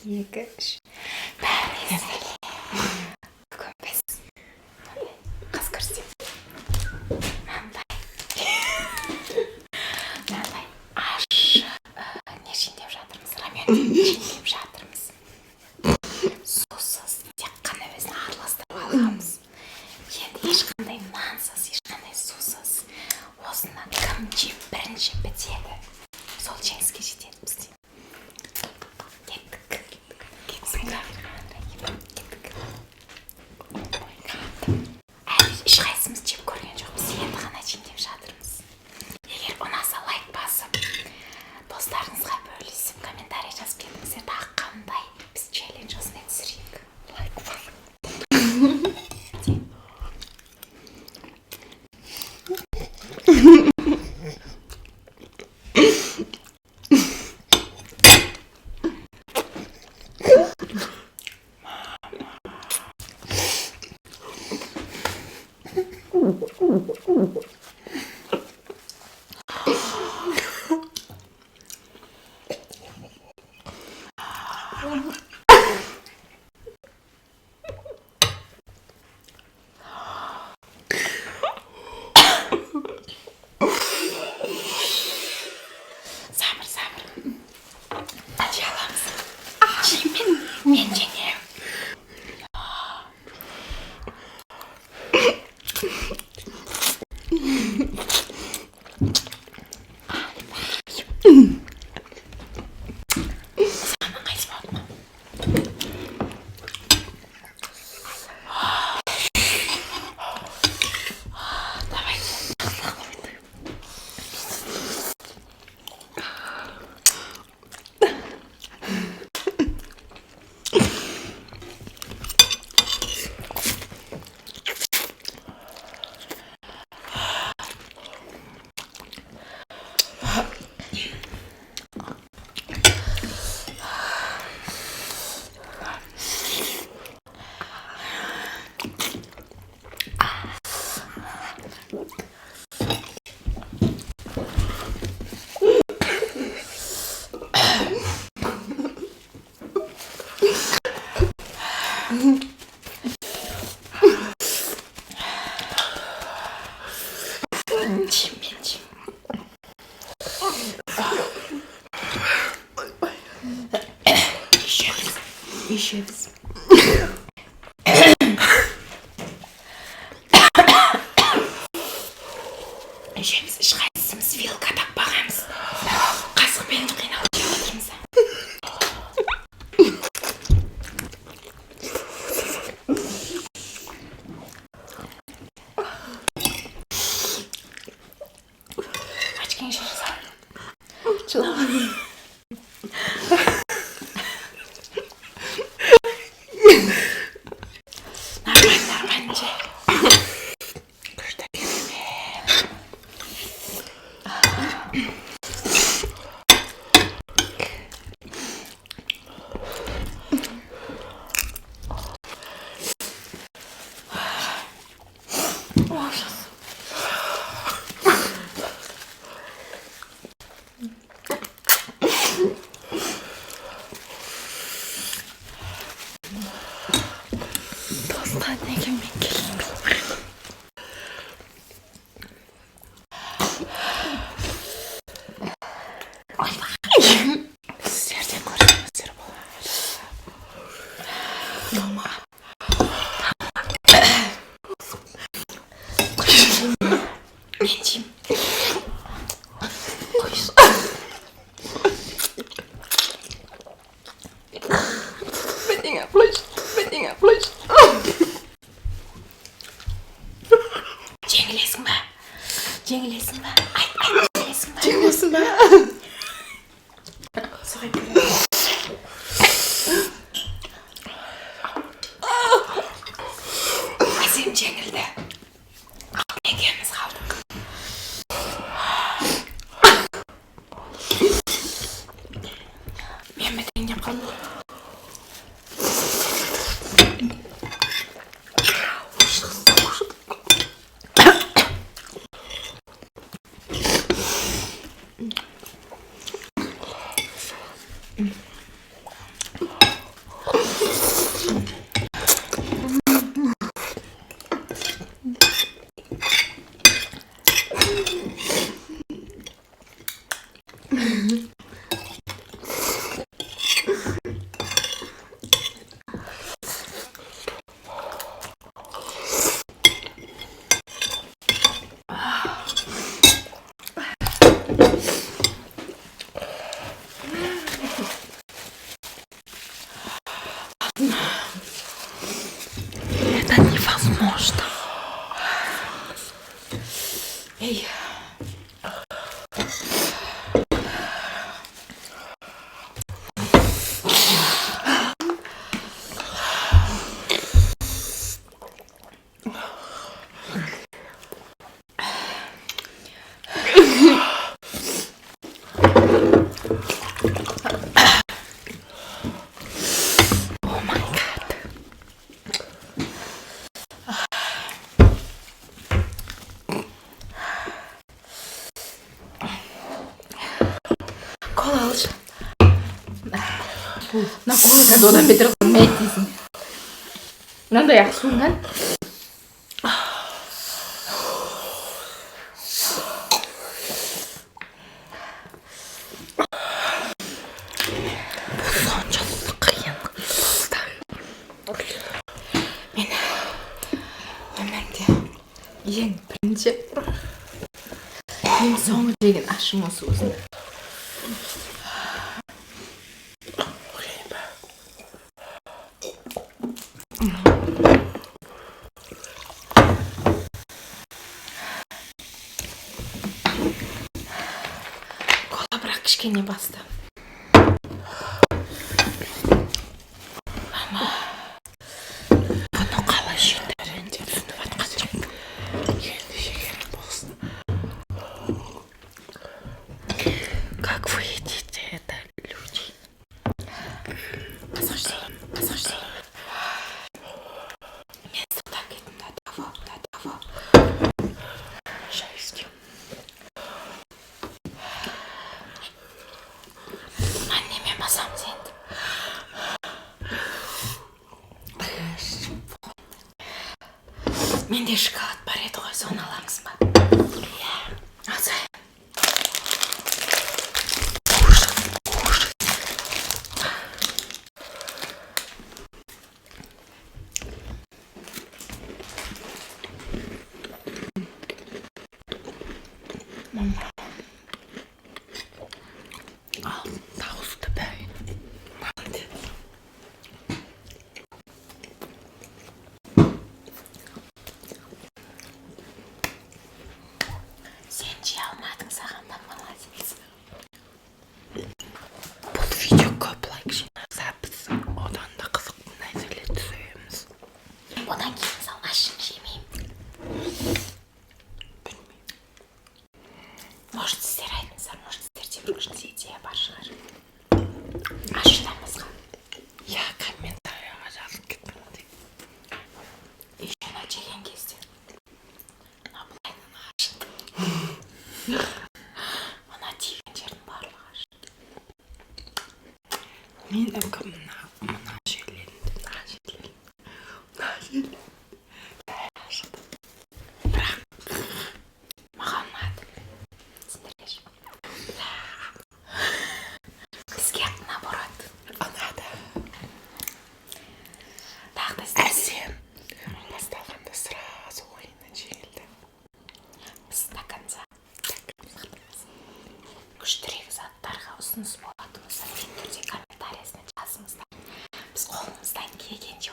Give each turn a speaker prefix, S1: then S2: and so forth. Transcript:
S1: екі, үш. Бәріне сәлем. Бүгін біз қыз көрсетеміз. Мынандай ашшы не жиндеп жатырмыз, рамен жиндеп жатырмыз. Сусыз тек қана өзін араластырып алғанбыз. Енді ешқандай нансыз, ешқандай сусыз. Осыны кім жеп бірінші бітеді, сол жеңіске жетеді бізде. Кеттік. Әлі ешқайсымыз жеп көрген жоқпыз, енді ғана жиндеп жатырмыз. Егер ұнаса лайк басып, достарыңызға бөлісіп, комментарий жазып кетіңіздер, тағы қандай біз челлендж осындай түсірейік. Лайк басып. Мен жеңем. Саған қайсы болды ма? Давай. Ішеміз. Ешқайсымыз вилка таппағанбыз. Қасықпен қиналып жеп отырмыз. Очкин жыла. Нормально же. Жеңілесің ба? Жеңілесің ба? Сұрай көрем. Әсем жеңілді. Екеуміз қалдық. Мен бітіңдеп қалдым. Можно. Эй. Кола алшы. На кола да одан бетер қылмайды дейсің. Мынандай ақ суынған. Мен өмірімде ең бірінші ең соңғы жеген ашым осы өзінде. Кола бірақ кішкене басты. Бұны қалай жеңдірін деп түсініп атқан жоқ. Енді жеген болсын. Как вы едите это, люди? Қазақша. Мен сыртан кеттім, да. Шай істеймін. Аннемен басамыз енді. Менде шоколад бар еді ғой, соны аламыз ба? Иә. Алсай. Al, dağıldı böyle. Hadi. Sen almadın, sağından молодец. Бұл видео көп лайк жинаса біз одан да қызық нәрселер түсіреміз. Одан кейін сал ашын жемеймін. Білмеймін. Может, сіздер айтыңыздар, может, сіздерде бір күшті идея бар шығар. Ашыдан басқа. Я комментарияға жазып кеткенде. Еще ана жеген кезде. Былайынан ашын. Ана тиген жердің барлығы ашын. Мен үкі мына жерленді. Бірақ маған ұнады. Сендерге ше. Бізге наоборот ұнады. Тағы да әсем. Бастағанда сразу ойына жеңілді. Біз до конца. Күштірек заттарға ұсыныс болатын болса, міндетті түрде комментариясына жазыңыздар. Біз қолымыздан келгенше